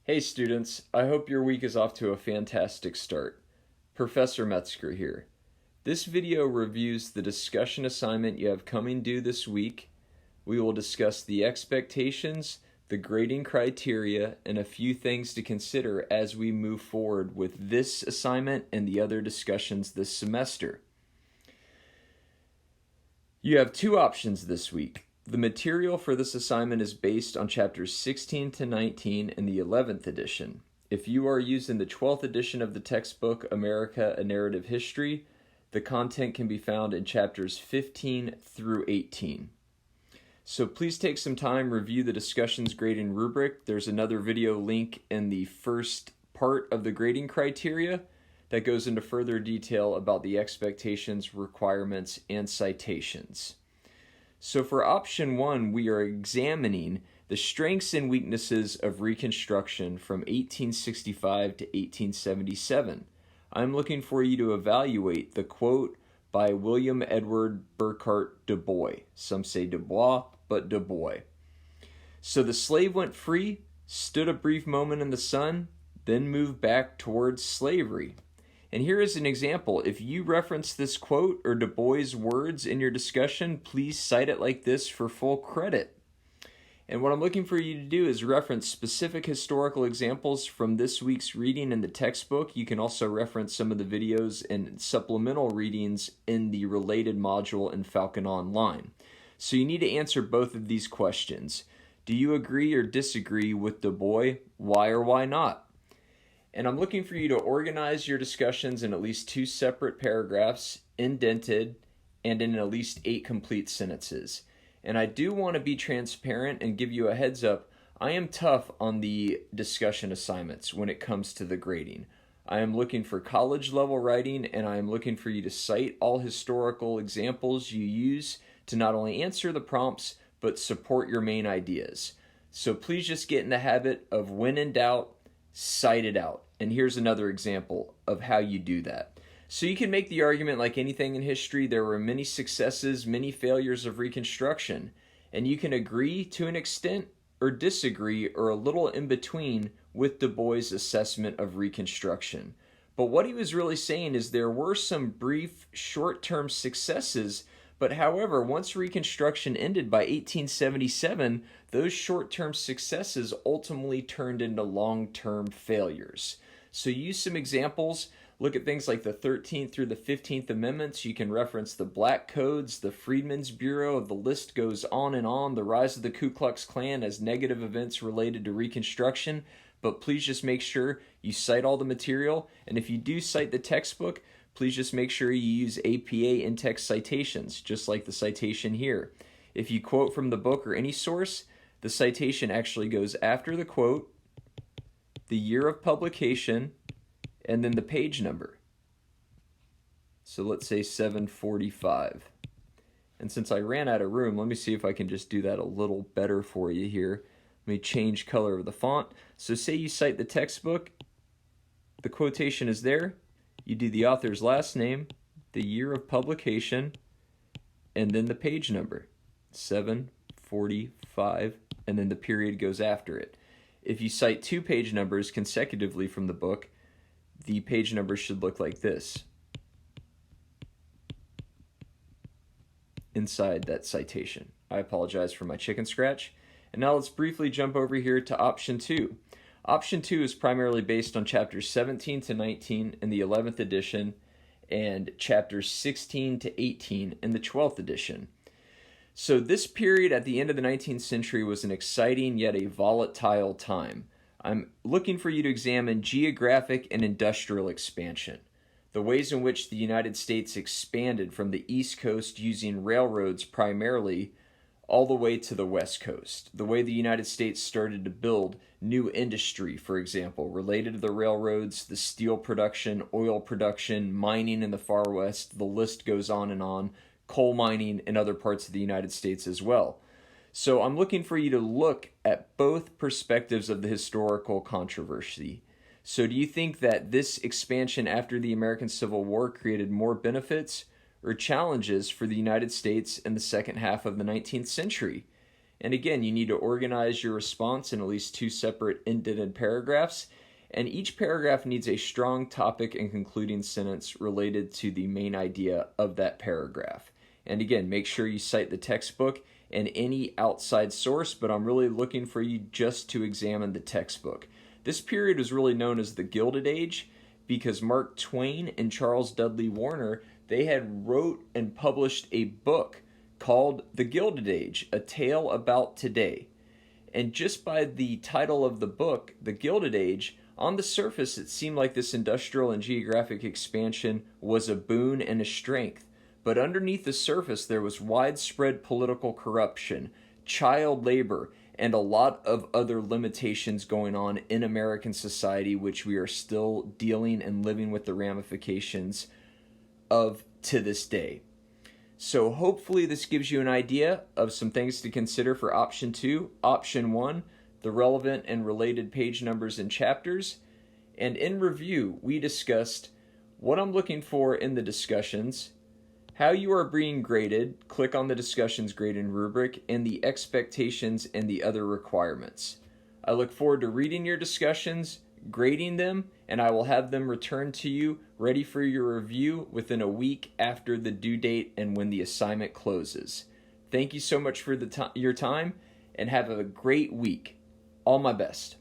Hey students, I hope your week is off to a fantastic start. Professor Metzger here. This video reviews the discussion assignment you have coming due this week. We will discuss the expectations, the grading criteria, and a few things to consider as we move forward with this assignment and the other discussions this semester. You have two options this week. The material for this assignment is based on chapters 16 to 19 in the 11th edition. If you are using the 12th edition of the textbook, America, A Narrative History, the content can be found in chapters 15 through 18. So please take some time, review the discussions grading rubric. There's another video link in the first part of the grading criteria that goes into further detail about the expectations, requirements, and citations. So for option 1, we are examining the strengths and weaknesses of Reconstruction from 1865 to 1877. I'm looking for you to evaluate the quote by William Edward Burkhart Du Bois. Some say Du Bois, but Du Bois. So the slave went free, stood a brief moment in the sun, then moved back towards slavery. And here is an example. If you reference this quote or Du Bois' words in your discussion, please cite it like this for full credit. And what I'm looking for you to do is reference specific historical examples from this week's reading in the textbook. You can also reference some of the videos and supplemental readings in the related module in Falcon Online. So you need to answer both of these questions. Do you agree or disagree with Du Bois? Why or why not? And I'm looking for you to organize your discussions in at least 2 separate paragraphs, indented, and in at least 8 complete sentences. And I do want to be transparent and give you a heads up. I am tough on the discussion assignments when it comes to the grading. I am looking for college level writing, and I am looking for you to cite all historical examples you use to not only answer the prompts, but support your main ideas. So please just get in the habit of, when in doubt, cite it out. And here's another example of how you do that. So you can make the argument, like anything in history, there were many successes, many failures of Reconstruction. And you can agree to an extent or disagree or a little in between with Du Bois' assessment of Reconstruction. But what he was really saying is there were some brief short-term successes, but however, once Reconstruction ended by 1877, those short-term successes ultimately turned into long-term failures. So use some examples. Look at things like the 13th through the 15th Amendments. You can reference the Black Codes, the Freedmen's Bureau. The list goes on and on. The rise of the Ku Klux Klan as negative events related to Reconstruction. But please just make sure you cite all the material. And if you do cite the textbook, please just make sure you use APA in-text citations, just like the citation here. If you quote from the book or any source, the citation actually goes after the quote, the year of publication, and then the page number. So let's say 745. And since I ran out of room, let me see if I can just do that a little better for you here. Let me change color of the font. So say you cite the textbook, the quotation is there. You do the author's last name, the year of publication, and then the page number, 745, and then the period goes after it. If you cite 2 page numbers consecutively from the book, the page number should look like this inside that citation. I apologize for my chicken scratch. And now let's briefly jump over here to option 2. Option 2 is primarily based on chapters 17 to 19 in the 11th edition and chapters 16 to 18 in the 12th edition. So this period at the end of the 19th century was an exciting yet a volatile time. I'm looking for you to examine geographic and industrial expansion, the ways in which the United States expanded from the East Coast using railroads primarily all the way to the West Coast, the way the United States started to build new industry, for example, related to the railroads, the steel production, oil production, mining in the far west, the list goes on, coal mining in other parts of the United States as well. So I'm looking for you to look at both perspectives of the historical controversy. So do you think that this expansion after the American Civil War created more benefits or challenges for the United States in the second half of the 19th century? And again, you need to organize your response in at least 2 separate indented paragraphs. And each paragraph needs a strong topic and concluding sentence related to the main idea of that paragraph. And again, make sure you cite the textbook and any outside source, but I'm really looking for you just to examine the textbook. This period was really known as the Gilded Age because Mark Twain and Charles Dudley Warner, they had wrote and published a book called The Gilded Age, A Tale About Today. And just by the title of the book, The Gilded Age, on the surface it seemed like this industrial and geographic expansion was a boon and a strength. But underneath the surface there was widespread political corruption, child labor, and a lot of other limitations going on in American society, which we are still dealing and living with the ramifications of to this day. So hopefully this gives you an idea of some things to consider for option 2. Option 1, the relevant and related page numbers and chapters. And in review, we discussed what I'm looking for in the discussions, how you are being graded, click on the discussions grading rubric, and the expectations and the other requirements. I look forward to reading your discussions, grading them, and I will have them returned to you ready for your review within a week after the due date and when the assignment closes. Thank you so much for your time, and have a great week. All my best.